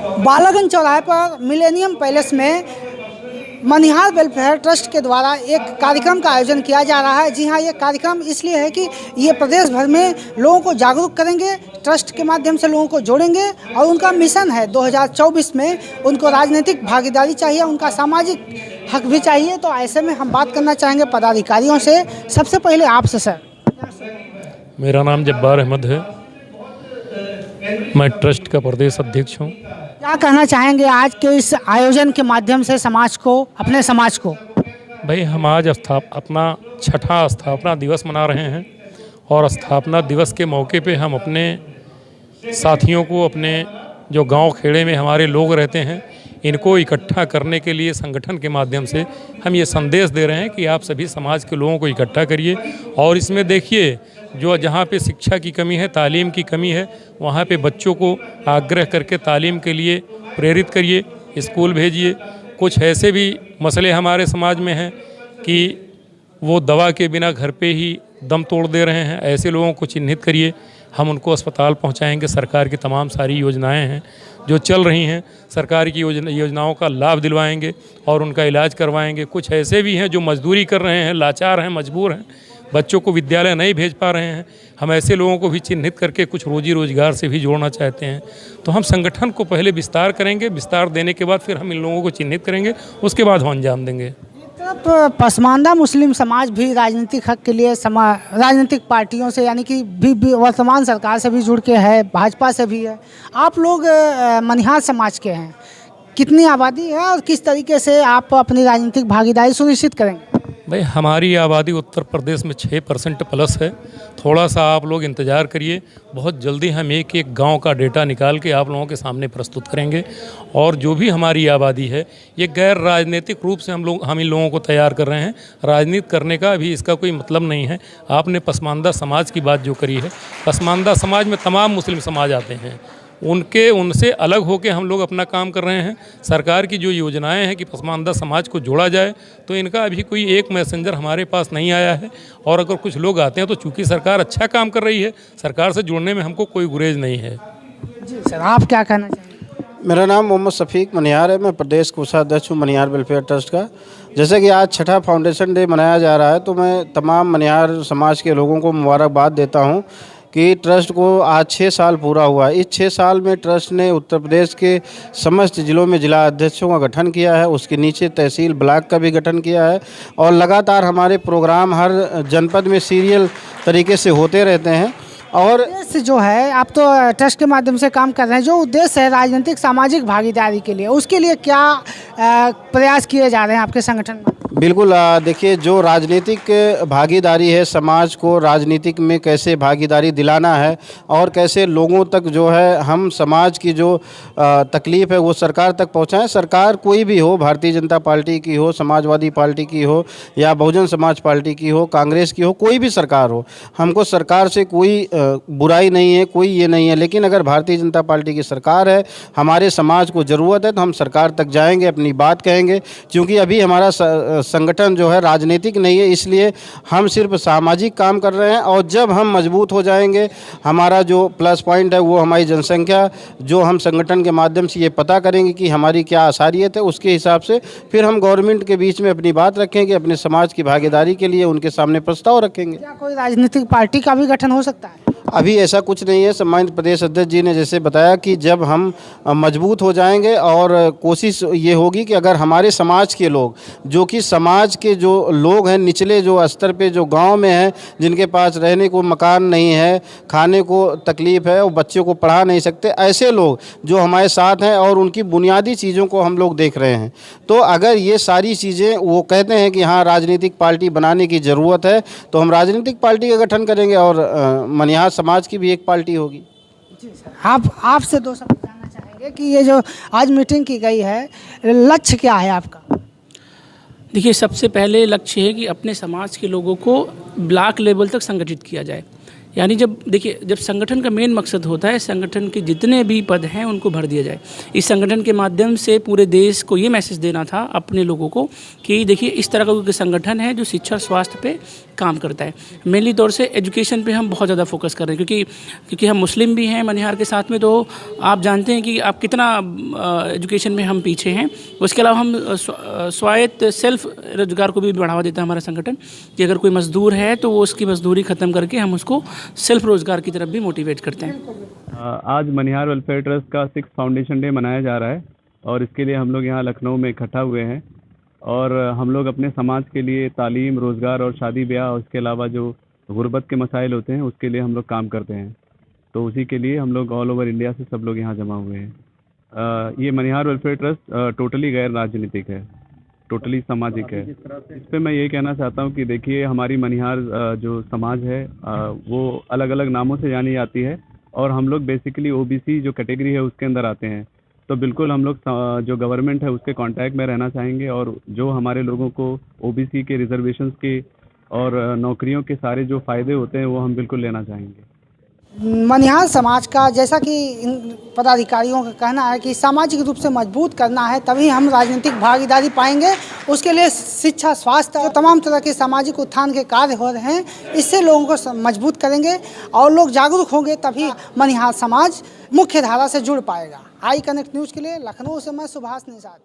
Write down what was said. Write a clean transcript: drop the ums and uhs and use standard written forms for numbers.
बालागंज चौराहे पर millennium palace में मनिहार वेलफेयर ट्रस्ट के द्वारा एक कार्यक्रम का आयोजन किया जा रहा है। जी हाँ, ये कार्यक्रम इसलिए है कि ये प्रदेश भर में लोगों को जागरूक करेंगे, ट्रस्ट के माध्यम से लोगों को जोड़ेंगे और उनका मिशन है 2024 में उनको राजनीतिक भागीदारी चाहिए, उनका सामाजिक हक भी चाहिए। तो ऐसे में हम बात करना चाहेंगे पदाधिकारियों से। सबसे पहले आपसे सर। मेरा नाम जब्बार अहमद है, मैं ट्रस्ट का प्रदेश अध्यक्ष हूँ। क्या कहना चाहेंगे आज के इस आयोजन के माध्यम से समाज को, अपने समाज को? भाई, हम आज अपना छठा स्थापना दिवस मना रहे हैं और स्थापना दिवस के मौके पे हम अपने साथियों को, अपने जो गांव खेड़े में हमारे लोग रहते हैं, इनको इकट्ठा करने के लिए संगठन के माध्यम से हम ये संदेश दे रहे हैं कि आप सभी समाज के लोगों को इकट्ठा करिए। और इसमें देखिए, जो जहाँ पे शिक्षा की कमी है, तालीम की कमी है, वहाँ पे बच्चों को आग्रह करके तालीम के लिए प्रेरित करिए, स्कूल भेजिए। कुछ ऐसे भी मसले हमारे समाज में हैं कि वो दवा के बिना घर पे ही दम तोड़ दे रहे हैं, ऐसे लोगों को चिन्हित करिए, हम उनको अस्पताल पहुंचाएंगे। सरकार की तमाम सारी योजनाएं हैं जो चल रही हैं, सरकार की योजनाओं का लाभ दिलवाएंगे और उनका इलाज करवाएंगे। कुछ ऐसे भी हैं जो मजदूरी कर रहे हैं, लाचार हैं, मजबूर हैं, बच्चों को विद्यालय नहीं भेज पा रहे हैं, हम ऐसे लोगों को भी चिन्हित करके कुछ रोजी रोजगार से भी जोड़ना चाहते हैं। तो हम संगठन को पहले विस्तार करेंगे, विस्तार देने के बाद फिर हम इन लोगों को चिन्हित करेंगे, उसके बाद हम अंजाम देंगे। तो पसमानदा मुस्लिम समाज भी राजनीतिक हक के लिए राजनीतिक पार्टियों से, यानी कि भी वर्तमान सरकार से भी जुड़ के है, भाजपा से भी है। आप लोग मनिहार समाज के हैं, कितनी आबादी है और किस तरीके से आप अपनी राजनीतिक भागीदारी सुनिश्चित करेंगे? भाई, हमारी आबादी उत्तर प्रदेश में 6% प्लस है। थोड़ा सा आप लोग इंतज़ार करिए, बहुत जल्दी हम एक एक गांव का डेटा निकाल के आप लोगों के सामने प्रस्तुत करेंगे। और जो भी हमारी आबादी है, ये गैर राजनीतिक रूप से हम इन लोगों को तैयार कर रहे हैं। राजनीति करने का भी इसका कोई मतलब नहीं है। आपने पसमानदा समाज की बात जो करी है, पसमानदा समाज में तमाम मुस्लिम समाज आते हैं, उनसे अलग होकर हम लोग अपना काम कर रहे हैं। सरकार की जो योजनाएं हैं कि पसमानदा समाज को जोड़ा जाए, तो इनका अभी कोई एक मैसेंजर हमारे पास नहीं आया है। और अगर कुछ लोग आते हैं तो चूंकि सरकार अच्छा काम कर रही है, सरकार से जुड़ने में हमको कोई गुरेज नहीं है। जी सर, आप क्या कहना चाहेंगे? मेरा नाम मोहम्मद शफीक मनिहार है, मैं प्रदेश कोषाध्यक्ष हूँ मनिहार वेलफेयर ट्रस्ट का। जैसे कि आज छठा फाउंडेशन डे मनाया जा रहा है, तो मैं तमाम मनिहार समाज के लोगों को मुबारकबाद देता हूँ कि ट्रस्ट को आज 6 साल पूरा हुआ है। इस 6 साल में ट्रस्ट ने उत्तर प्रदेश के समस्त जिलों में जिला अध्यक्षों का गठन किया है, उसके नीचे तहसील ब्लॉक का भी गठन किया है और लगातार हमारे प्रोग्राम हर जनपद में सीरियल तरीके से होते रहते हैं। और उद्देश्य जो है, आप तो ट्रस्ट के माध्यम से काम कर रहे हैं, जो उद्देश्य है राजनीतिक सामाजिक भागीदारी के लिए, उसके लिए क्या प्रयास किए जा रहे हैं आपके संगठन में? बिल्कुल, देखिए, जो राजनीतिक भागीदारी है, समाज को राजनीतिक में कैसे भागीदारी दिलाना है और कैसे लोगों तक जो है हम समाज की जो तकलीफ़ है वो सरकार तक पहुंचाएं। सरकार कोई भी हो, भारतीय जनता पार्टी की हो, समाजवादी पार्टी की हो या बहुजन समाज पार्टी की हो, कांग्रेस की हो, कोई भी सरकार हो, हमको सरकार से कोई बुराई नहीं है, कोई ये नहीं है। लेकिन अगर भारतीय जनता पार्टी की सरकार है, हमारे समाज को ज़रूरत है, तो हम सरकार तक जाएंगे, अपनी बात कहेंगे। क्योंकि अभी हमारा संगठन जो है राजनीतिक नहीं है, इसलिए हम सिर्फ सामाजिक काम कर रहे हैं। और जब हम मजबूत हो जाएंगे, हमारा जो प्लस पॉइंट है वो हमारी जनसंख्या, जो हम संगठन के माध्यम से ये पता करेंगे कि हमारी क्या आसारियत है, उसके हिसाब से फिर हम गवर्नमेंट के बीच में अपनी बात रखेंगे, अपने समाज की भागीदारी के लिए उनके सामने प्रस्ताव रखेंगे। क्या कोई राजनीतिक पार्टी का भी गठन हो सकता है? अभी ऐसा कुछ नहीं है। सम्मानित प्रदेश अध्यक्ष जी ने जैसे बताया कि जब हम मजबूत हो जाएंगे और कोशिश ये होगी कि अगर हमारे समाज के लोग, जो कि समाज के जो लोग हैं निचले जो स्तर पे, जो गांव में हैं, जिनके पास रहने को मकान नहीं है, खाने को तकलीफ़ है और बच्चों को पढ़ा नहीं सकते, ऐसे लोग जो हमारे साथ हैं और उनकी बुनियादी चीज़ों को हम लोग देख रहे हैं। तो अगर ये सारी चीज़ें वो कहते हैं कि हाँ राजनीतिक पार्टी बनाने की ज़रूरत है, तो हम राजनीतिक पार्टी का गठन करेंगे और मनिहार समाज की भी एक पार्टी होगी। जी सर, आपसे दो शब्द जानना चाहेंगे कि ये जो आज मीटिंग की गई है, लक्ष्य क्या है आपका? देखिए, सबसे पहले लक्ष्य है कि अपने समाज के लोगों को ब्लॉक लेवल तक संगठित किया जाए। यानी जब देखिए, जब संगठन का मेन मकसद होता है संगठन के जितने भी पद हैं उनको भर दिया जाए। इस संगठन के माध्यम से पूरे देश को ये मैसेज देना था अपने लोगों को कि देखिए इस तरह का कोई संगठन है जो शिक्षा और स्वास्थ्य पे काम करता है। मेनली तौर से एजुकेशन पे हम बहुत ज़्यादा फोकस कर रहे हैं, क्योंकि हम मुस्लिम भी हैं मनिहार के साथ में, तो आप जानते हैं कि आप कितना एजुकेशन में हम पीछे हैं। उसके अलावा हम स्वायत्त सेल्फ रोजगार को भी बढ़ावा देता है हमारा संगठन, कि अगर कोई मजदूर है तो वो उसकी मजदूरी ख़त्म करके हम उसको सेल्फ रोजगार की तरफ भी मोटिवेट करते हैं। आज मनिहार वेलफेयर ट्रस्ट का 6th फाउंडेशन डे मनाया जा रहा है और इसके लिए हम लोग यहाँ लखनऊ में इकट्ठा हुए हैं और हम लोग अपने समाज के लिए तालीम, रोज़गार और शादी ब्याह और इसके अलावा जो गुर्बत के मसाइल होते हैं उसके लिए हम लोग काम करते हैं। तो उसी के लिए हम लोग ऑल ओवर इंडिया से सब लोग यहाँ जमा हुए हैं। ये मनिहार वेलफेयर ट्रस्ट टोटली गैर राजनीतिक है, टोटली सामाजिक है। इस पे मैं ये कहना चाहता हूँ कि देखिए हमारी मनिहार जो समाज है वो अलग अलग नामों से जानी जाती है और हम लोग बेसिकली ओबीसी जो कैटेगरी है उसके अंदर आते हैं। तो बिल्कुल हम लोग जो गवर्नमेंट है उसके कांटेक्ट में रहना चाहेंगे और जो हमारे लोगों को ओबीसी के रिजर्वेशंस के और नौकरियों के सारे जो फ़ायदे होते हैं वो हम बिल्कुल लेना चाहेंगे। मनिहार समाज का, जैसा कि इन पदाधिकारियों का कहना है कि सामाजिक रूप से मजबूत करना है तभी हम राजनीतिक भागीदारी पाएंगे। उसके लिए शिक्षा, स्वास्थ्य और तमाम तरह के सामाजिक उत्थान के कार्य हो रहे हैं, इससे लोगों को मजबूत करेंगे और लोग जागरूक होंगे तभी मनिहार समाज मुख्य धारा से जुड़ पाएगा। आई कनेक्ट न्यूज़ के लिए लखनऊ से मैं सुभाष निषाद।